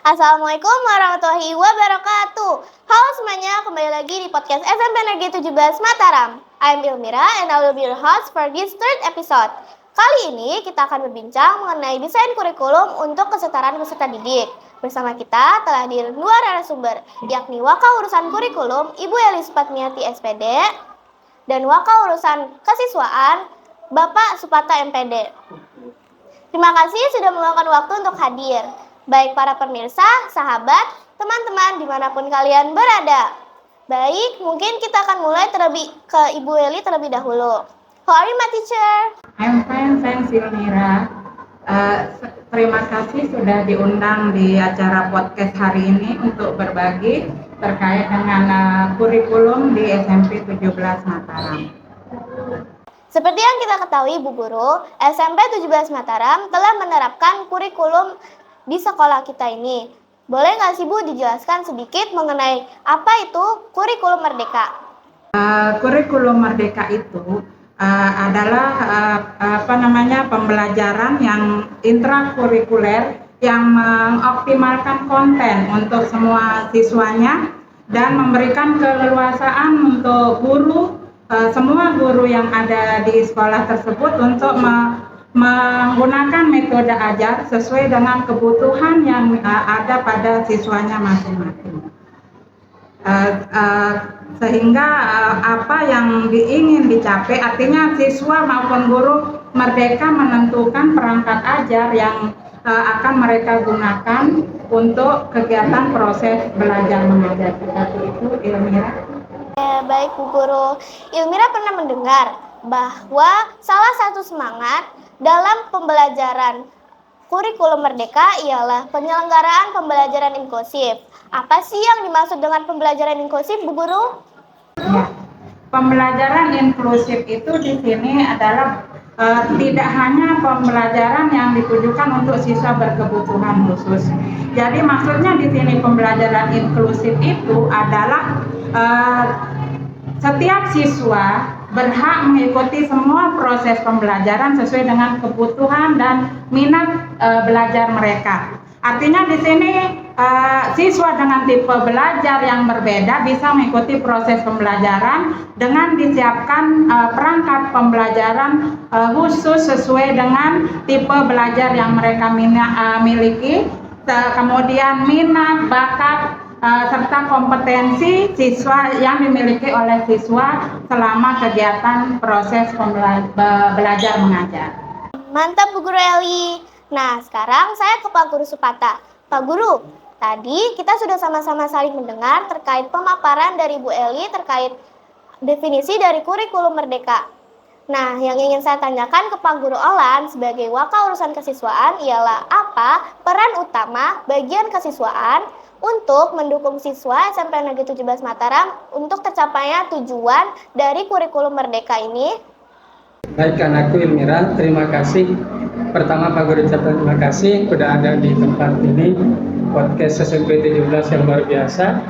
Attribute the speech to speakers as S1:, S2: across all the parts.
S1: Assalamualaikum warahmatullahi wabarakatuh. Halo semuanya, kembali lagi di podcast SMP Negeri 17 Mataram. I'm Ilmira and I will be your host for this third episode. Kali ini kita akan berbincang mengenai desain kurikulum untuk kesetaraan peserta didik. Bersama kita telah hadir dua narasumber, yakni Wakil Urusan Kurikulum Ibu Eli Supatmiati SPD dan Wakil Urusan Kesiswaan Bapak Supata MPD. Terima kasih sudah meluangkan waktu untuk hadir. Baik para pemirsa, sahabat, teman-teman dimanapun kalian berada. Baik, mungkin kita akan mulai ke Ibu Eli terlebih dahulu. How are you, my teacher?
S2: I'm fine, thanks Ilmira. Terima kasih sudah diundang di acara podcast hari ini untuk berbagi terkait dengan kurikulum di SMP 17 Mataram.
S1: Seperti yang kita ketahui, Bu Guru, SMP 17 Mataram telah menerapkan kurikulum di sekolah kita ini. Boleh nggak sih Bu dijelaskan sedikit mengenai apa itu kurikulum merdeka?
S2: Kurikulum merdeka itu adalah pembelajaran yang intrakurikuler yang mengoptimalkan konten untuk semua siswanya dan memberikan keleluasaan untuk semua guru yang ada di sekolah tersebut untuk menggunakan metode ajar sesuai dengan kebutuhan yang ada pada siswanya masing-masing. Sehingga apa yang ingin dicapai, artinya siswa maupun guru merdeka menentukan perangkat ajar yang akan mereka gunakan untuk kegiatan proses belajar mengajar. Seperti itu, Ilmira.
S1: Baik Bu Guru, Ilmira pernah mendengar bahwa salah satu semangat dalam pembelajaran kurikulum merdeka ialah penyelenggaraan pembelajaran inklusif. Apa sih yang dimaksud dengan pembelajaran inklusif, Bu Guru?
S2: Ya, pembelajaran inklusif itu di sini adalah tidak hanya pembelajaran yang ditujukan untuk siswa berkebutuhan khusus. Jadi maksudnya di sini pembelajaran inklusif itu adalah setiap siswa berhak mengikuti semua proses pembelajaran sesuai dengan kebutuhan dan minat belajar mereka. Artinya di sini siswa dengan tipe belajar yang berbeda bisa mengikuti proses pembelajaran dengan disiapkan perangkat pembelajaran khusus sesuai dengan tipe belajar yang mereka miliki, kemudian minat, bakat, serta kompetensi siswa yang dimiliki oleh siswa selama kegiatan proses belajar mengajar.
S1: Mantap Bu Guru Eli. Nah, sekarang saya ke Pak Guru Supata. Pak Guru, tadi kita sudah sama-sama saling mendengar terkait pemaparan dari Bu Eli terkait definisi dari kurikulum merdeka. Nah, yang ingin saya tanyakan ke Pak Guru Olan sebagai Wakil Urusan Kesiswaan ialah apa peran utama bagian kesiswaan untuk mendukung siswa SMP Negeri 17 Mataram untuk tercapainya tujuan dari kurikulum merdeka ini?
S3: Baik, anakku Ilmira, terima kasih. Pertama Pak Guru ucapkan terima kasih sudah ada di tempat ini, podcast SMP 17 yang luar biasa,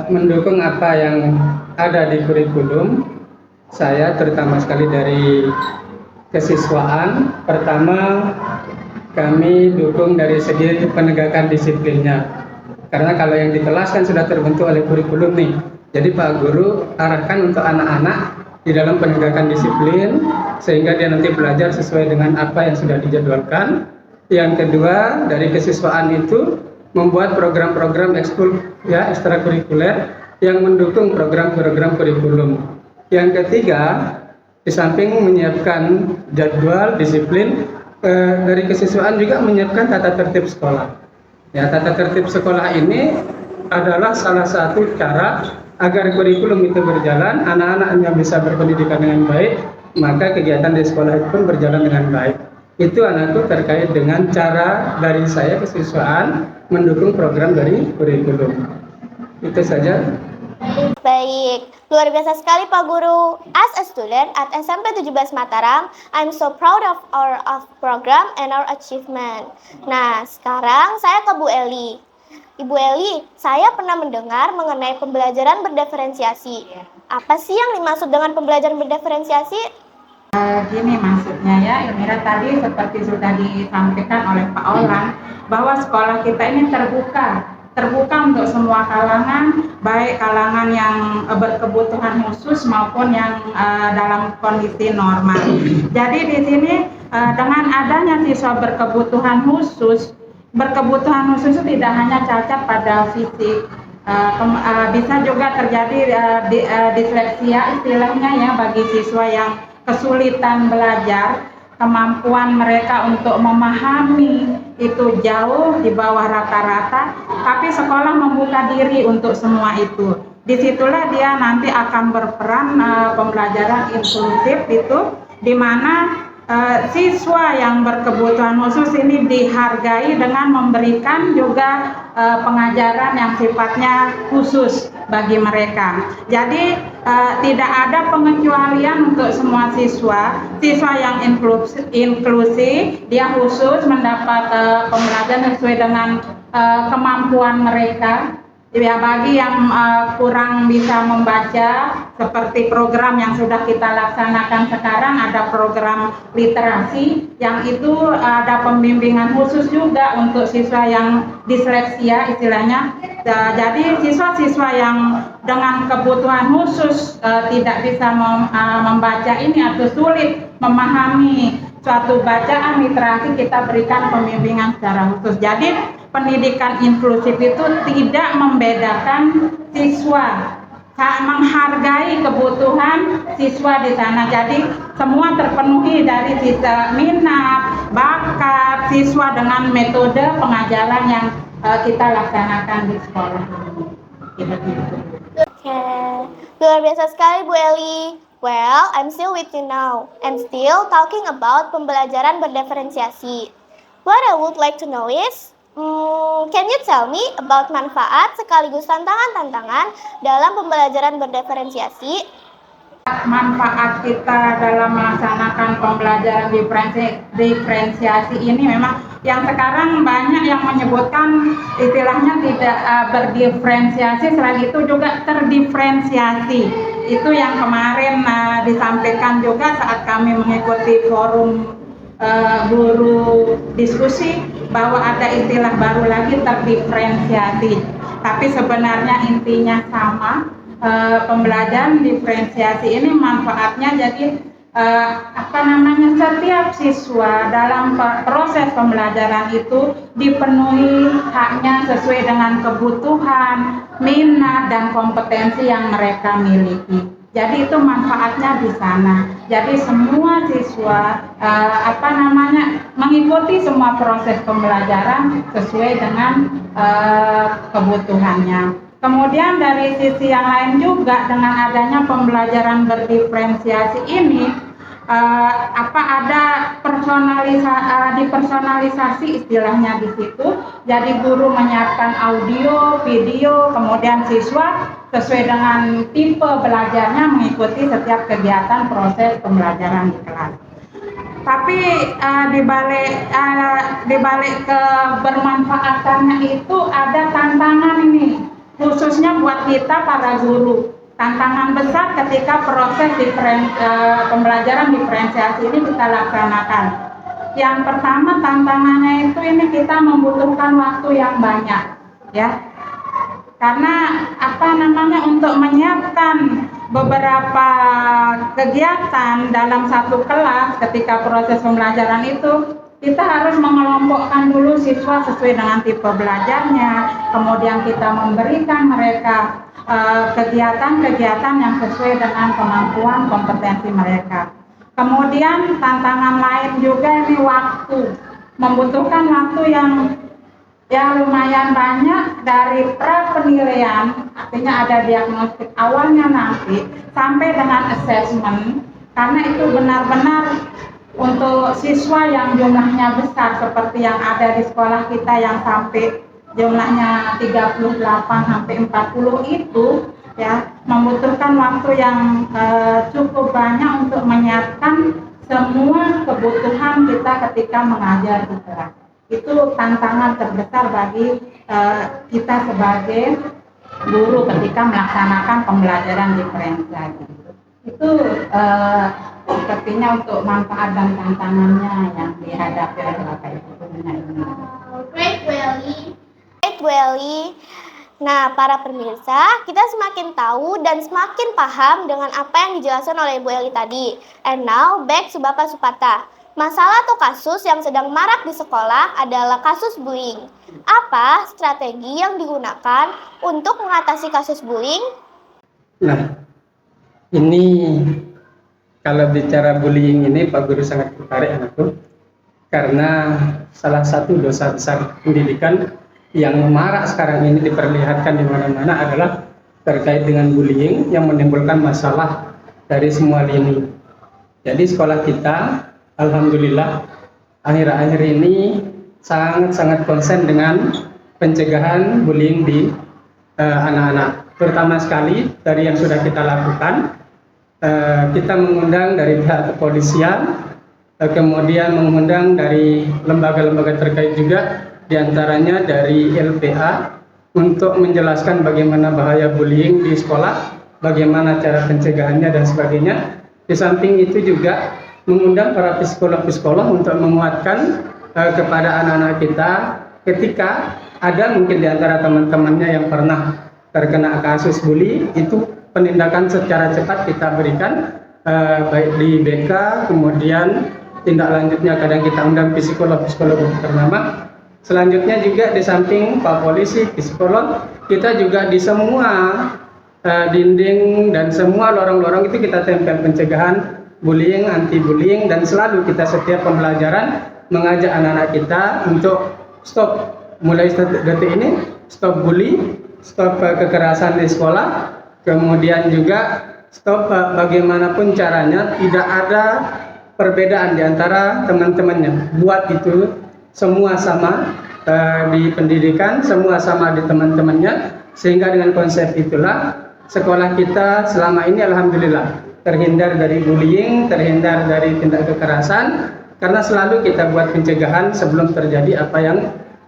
S3: mendukung apa yang ada di kurikulum. Saya terutama sekali dari kesiswaan. Pertama, kami dukung dari segi penegakan disiplinnya. Karena kalau yang di kelas kan sudah terbentuk oleh kurikulum nih. Jadi Pak Guru arahkan untuk anak-anak di dalam penegakan disiplin sehingga dia nanti belajar sesuai dengan apa yang sudah dijadwalkan. Yang kedua, dari kesiswaan itu membuat program-program ekstrakurikuler yang mendukung program-program kurikulum. Yang ketiga, di samping menyiapkan jadwal disiplin, dari kesiswaan juga menyiapkan tata tertib sekolah. Ya, tata tertib sekolah ini adalah salah satu cara agar kurikulum itu berjalan, anak-anaknya bisa berpendidikan dengan baik, maka kegiatan di sekolah itu pun berjalan dengan baik. Itu anakku terkait dengan cara dari saya kesiswaan mendukung program dari kurikulum. Itu saja.
S1: Baik, luar biasa sekali Pak Guru. As a student at SMP 17 Mataram, I'm so proud of our program and our achievement. Nah, sekarang saya ke Bu Eli. Ibu Eli, saya pernah mendengar mengenai pembelajaran berdiferensiasi. Apa sih yang dimaksud dengan pembelajaran berdiferensiasi?
S2: Gini maksudnya ya, Elmira, tadi seperti sudah disampaikan oleh Pak Olan bahwa sekolah kita ini terbuka untuk semua kalangan, baik kalangan yang berkebutuhan khusus maupun yang dalam kondisi normal. Jadi di sini dengan adanya siswa berkebutuhan khusus itu tidak hanya cacat pada fisik, bisa juga terjadi disleksia istilahnya ya bagi siswa yang kesulitan belajar, kemampuan mereka untuk memahami itu jauh di bawah rata-rata, tapi sekolah membuka diri untuk semua itu. Disitulah dia nanti akan berperan pembelajaran inklusif itu, di mana siswa yang berkebutuhan khusus ini dihargai dengan memberikan juga pengajaran yang sifatnya khusus bagi mereka. Jadi tidak ada pengecualian untuk semua siswa yang inklusif, dia khusus mendapat pembelajaran sesuai dengan kemampuan mereka. Ya, bagi yang kurang bisa membaca, seperti program yang sudah kita laksanakan sekarang, ada program literasi yang itu ada pembimbingan khusus juga untuk siswa yang disleksia istilahnya. Jadi siswa-siswa yang dengan kebutuhan khusus tidak bisa membaca ini atau sulit memahami suatu bacaan literasi, kita berikan pembimbingan secara khusus. Jadi pendidikan inklusif itu tidak membedakan siswa, menghargai kebutuhan siswa di sana. Jadi semua terpenuhi dari sisa minat, bakat siswa dengan metode pengajaran yang kita laksanakan di sekolah ini.
S1: Oke, luar biasa sekali Bu Eli. Well, I'm still with you now and still talking about pembelajaran berdiferensiasi. What I would like to know is, can you tell me about manfaat sekaligus tantangan-tantangan dalam pembelajaran berdiferensiasi?
S2: Manfaat kita dalam melaksanakan pembelajaran diferensiasi ini memang yang sekarang banyak yang menyebutkan istilahnya tidak berdiferensiasi, selain itu juga terdiferensiasi. Itu yang kemarin disampaikan juga saat kami mengikuti forum guru diskusi, bahwa ada istilah baru lagi, terdiferensiasi. Tapi sebenarnya intinya sama. Pembelajaran diferensiasi ini manfaatnya jadi setiap siswa dalam proses pembelajaran itu dipenuhi haknya sesuai dengan kebutuhan, minat dan kompetensi yang mereka miliki. Jadi itu manfaatnya di sana. Jadi semua siswa mengikuti semua proses pembelajaran sesuai dengan kebutuhannya. Kemudian dari sisi yang lain juga, dengan adanya pembelajaran berdiferensiasi ini ada dipersonalisasi istilahnya di situ. Jadi guru menyiapkan audio, video, kemudian siswa sesuai dengan tipe belajarnya mengikuti setiap kegiatan proses pembelajaran di kelas. Tapi di balik kebermanfaatannya itu ada tantangan ini, khususnya buat kita para guru. Tantangan besar ketika proses pembelajaran diferensiasi ini kita laksanakan. Yang pertama tantangannya itu ini kita membutuhkan waktu yang banyak, ya. Karena untuk menyiapkan beberapa kegiatan dalam satu kelas ketika proses pembelajaran itu, kita harus mengelompokkan dulu siswa sesuai dengan tipe belajarnya, kemudian kita memberikan mereka kegiatan-kegiatan yang sesuai dengan kemampuan kompetensi mereka. Kemudian tantangan lain juga ini waktu, membutuhkan waktu yang lumayan banyak dari pra penilaian, artinya ada diagnostik awalnya nanti sampai dengan assessment, karena itu benar-benar untuk siswa yang jumlahnya besar seperti yang ada di sekolah kita yang sampai jumlahnya 38 sampai 40 itu, ya, membutuhkan waktu yang cukup banyak untuk menyiapkan semua kebutuhan kita ketika mengajar di kelas. Itu tantangan terbesar bagi kita sebagai guru ketika melaksanakan pembelajaran diferensiasi. Itu sepertinya untuk manfaat dan tantangannya yang dihadapi oleh Bapak Ibu gurunya ini.
S1: Great, Bu Eli. Great, Bu Eli. Nah, para pemirsa, kita semakin tahu dan semakin paham dengan apa yang dijelaskan oleh Bu Eli tadi. And now, back to Bapak Supata. Masalah atau kasus yang sedang marak di sekolah adalah kasus bullying. Apa strategi yang digunakan untuk mengatasi kasus bullying?
S3: Nah, ini kalau bicara bullying ini Pak Guru sangat tertarik anakku, karena salah satu dosa besar pendidikan yang marak sekarang ini diperlihatkan di mana-mana adalah terkait dengan bullying yang menimbulkan masalah dari semua lini. Jadi sekolah kita, alhamdulillah, akhir-akhir ini sangat-sangat konsen dengan pencegahan bullying di anak-anak. Terutama sekali dari yang sudah kita lakukan, kita mengundang dari pihak kepolisian, kemudian mengundang dari lembaga-lembaga terkait juga, diantaranya dari LPA, untuk menjelaskan bagaimana bahaya bullying di sekolah, bagaimana cara pencegahannya dan sebagainya. Di samping itu juga mengundang para psikolog-psikolog untuk menguatkan kepada anak-anak kita ketika ada mungkin di antara teman-temannya yang pernah terkena kasus bully, itu penindakan secara cepat kita berikan, baik di BK, kemudian tindak lanjutnya kadang kita undang psikolog-psikolog ternama. Selanjutnya juga di samping Pak Polisi, psikolog, kita juga di semua dinding dan semua lorong-lorong itu kita tempel pencegahan bullying, anti bullying, dan selalu kita setiap pembelajaran mengajak anak-anak kita untuk stop, mulai detik ini stop bully, stop kekerasan di sekolah, kemudian juga stop bagaimanapun caranya tidak ada perbedaan di antara teman-temannya. Buat itu semua sama di pendidikan, semua sama di teman-temannya, sehingga dengan konsep itulah sekolah kita selama ini alhamdulillah terhindar dari bullying, terhindar dari tindak kekerasan, karena selalu kita buat pencegahan sebelum terjadi apa yang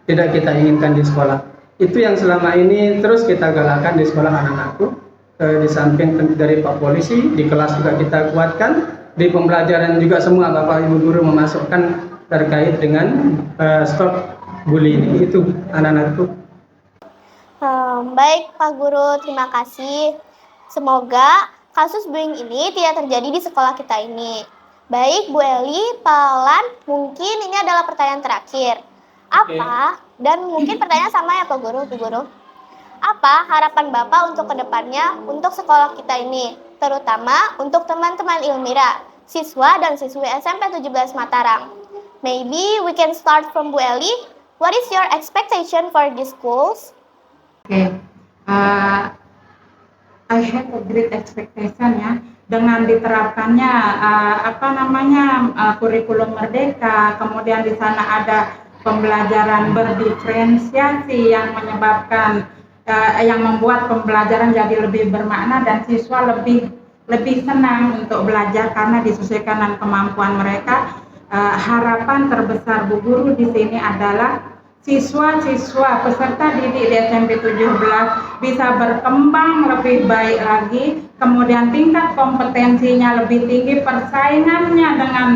S3: tidak kita inginkan di sekolah. Itu yang selama ini terus kita galakkan di sekolah anak-anakku, di samping dari Pak Polisi, di kelas juga kita kuatkan, di pembelajaran juga semua Bapak Ibu guru memasukkan terkait dengan stop bully ini. Itu anak-anakku.
S1: Baik Pak Guru, terima kasih. Semoga kasus bullying ini tidak terjadi di sekolah kita ini. Baik Bu Eli, Pak Lan, mungkin ini adalah pertanyaan terakhir. Apa, dan mungkin pertanyaan sama ya Pak Guru, Bu Guru. Apa harapan Bapak untuk kedepannya untuk sekolah kita ini, terutama untuk teman-teman Ilmira, siswa dan siswi SMP 17 Mataram? Maybe we can start from Bu Eli. What is your expectation for these schools?
S2: Okay. I have a great expectation ya dengan diterapkannya kurikulum merdeka, kemudian di sana ada pembelajaran berdiferensiasi yang menyebabkan yang membuat pembelajaran jadi lebih bermakna dan siswa lebih senang untuk belajar karena disesuaikan dengan kemampuan mereka. Harapan terbesar Bu Guru di sini adalah siswa-siswa peserta didik di SMP 17 bisa berkembang lebih baik lagi, kemudian tingkat kompetensinya lebih tinggi, persaingannya dengan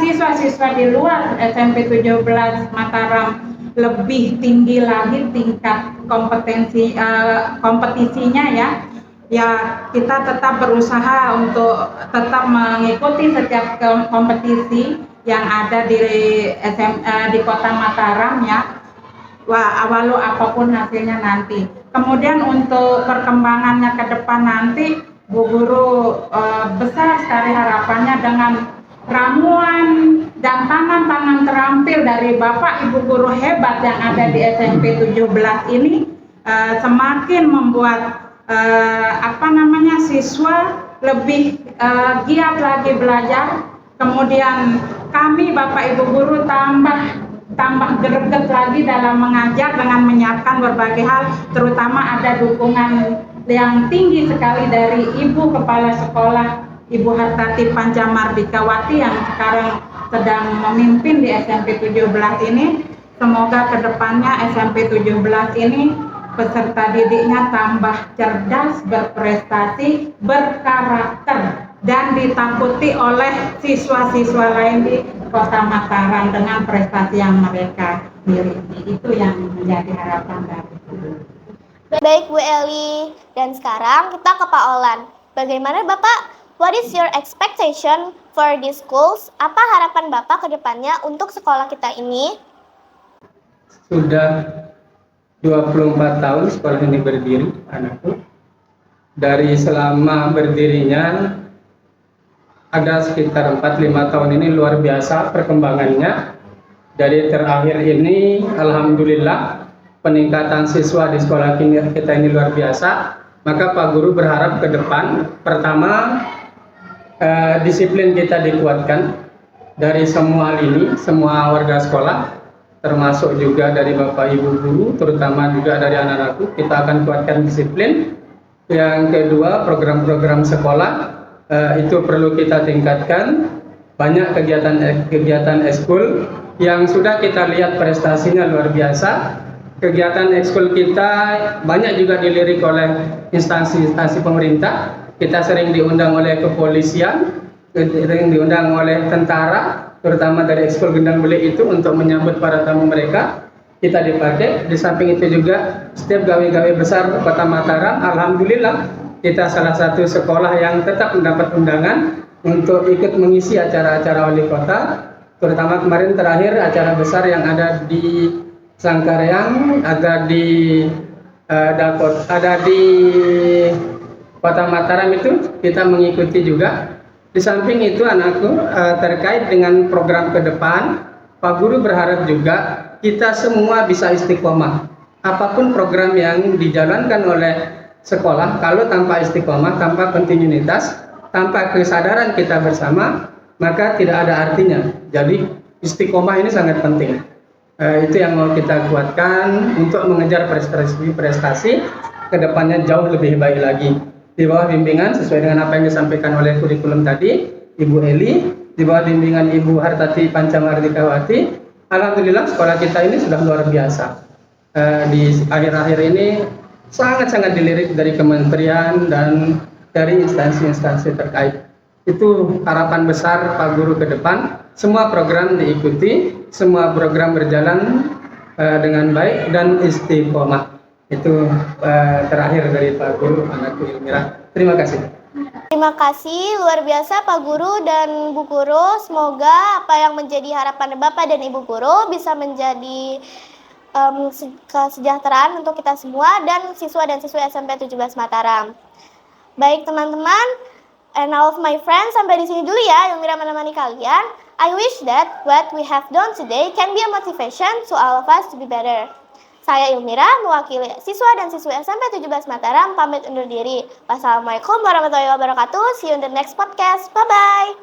S2: siswa-siswa di luar SMP 17 Mataram lebih tinggi lagi tingkat kompetisinya ya. Ya, kita tetap berusaha untuk tetap mengikuti setiap kompetisi yang ada di Kota Mataram ya. Walau apapun hasilnya nanti. Kemudian untuk perkembangannya ke depan nanti, Bu Guru besar sekali harapannya dengan ramuan dan tangan-tangan terampil dari Bapak Ibu guru hebat yang ada di SMP 17 ini semakin membuat siswa lebih giat lagi belajar. Kemudian kami Bapak Ibu guru tambah greget lagi dalam mengajar dengan menyiapkan berbagai hal, terutama ada dukungan yang tinggi sekali dari Ibu Kepala Sekolah Ibu Hartati Pancamardikawati yang sekarang sedang memimpin di SMP 17 ini. Semoga kedepannya SMP 17 ini peserta didiknya tambah cerdas, berprestasi, berkarakter, dan ditakuti oleh siswa-siswa lain di Kota Mataram dengan prestasi yang mereka miliki. Itu yang menjadi harapan dari guru.
S1: Baik Bu Eli, dan sekarang kita ke Pak Olan. Bagaimana Bapak? What is your expectation for these schools? Apa harapan Bapak ke depannya untuk sekolah kita ini?
S3: Sudah 24 tahun sekolah ini berdiri, anakku. Dari selama berdirinya ada sekitar 4-5 tahun ini luar biasa perkembangannya. Dari terakhir ini alhamdulillah peningkatan siswa di sekolah kita ini luar biasa. Maka Pak Guru berharap ke depan, pertama disiplin kita dikuatkan dari semua lini, semua warga sekolah, termasuk juga dari Bapak Ibu guru, terutama juga dari anak-anakku. Kita akan kuatkan disiplin. Yang kedua, program-program sekolah itu perlu kita tingkatkan. Banyak kegiatan ekskul yang sudah kita lihat prestasinya luar biasa. Kegiatan ekskul kita banyak juga dilirik oleh instansi-instansi pemerintah. Kita sering diundang oleh kepolisian, sering diundang oleh tentara, terutama dari ekskul gendang beli itu untuk menyambut para tamu mereka. Kita dipakai. Di samping itu juga setiap gawe-gawe besar Kota Mataram, alhamdulillah kita salah satu sekolah yang tetap mendapat undangan untuk ikut mengisi acara-acara wali kota. Terutama kemarin terakhir acara besar yang ada di Sangkareang, ada di Kota Mataram itu kita mengikuti juga. Di samping itu anakku terkait dengan program ke depan, Pak Guru berharap juga kita semua bisa istiqomah. Apapun program yang dijalankan oleh sekolah, kalau tanpa istiqomah, tanpa kontinuitas, tanpa kesadaran kita bersama, maka tidak ada artinya. Jadi istiqomah ini sangat penting. Itu yang mau kita kuatkan untuk mengejar prestasi kedepannya jauh lebih baik lagi. Di bawah bimbingan sesuai dengan apa yang disampaikan oleh kurikulum tadi, Ibu Eli, di bawah bimbingan Ibu Hartati Pancamardikawati, alhamdulillah sekolah kita ini sudah luar biasa. Di akhir-akhir ini sangat-sangat dilirik dari kementerian dan dari instansi-instansi terkait. Itu harapan besar Pak Guru ke depan. Semua program diikuti, semua program berjalan dengan baik dan istiqomah. Itu terakhir dari Pak Guru, anakku Ilmira. Terima kasih.
S1: Terima kasih, luar biasa Pak Guru dan Bu Guru. Semoga apa yang menjadi harapan Bapak dan Ibu Guru bisa menjadi kesejahteraan untuk kita semua dan siswa SMP 17 Mataram. Baik teman-teman, and all of my friends, sampai di sini dulu ya Ilmira menemani kalian. I wish that what we have done today can be a motivation to all of us to be better. Saya Ilmira, mewakili siswa dan siswi SMP 17 Mataram, pamit undur diri. Wassalamualaikum warahmatullahi wabarakatuh. See you in the next podcast. Bye-bye.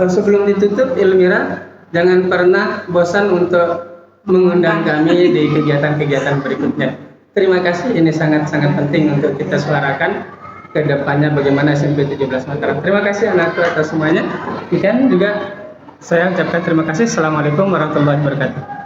S3: Sebelum ditutup, Ilmira, jangan pernah bosan untuk mengundang kami di kegiatan-kegiatan berikutnya. Terima kasih, ini sangat-sangat penting untuk kita suarakan ke depannya bagaimana SMP 17 Mataram. Terima kasih anakku atas semuanya. Ikan juga saya ucapkan terima kasih. Assalamualaikum warahmatullahi wabarakatuh.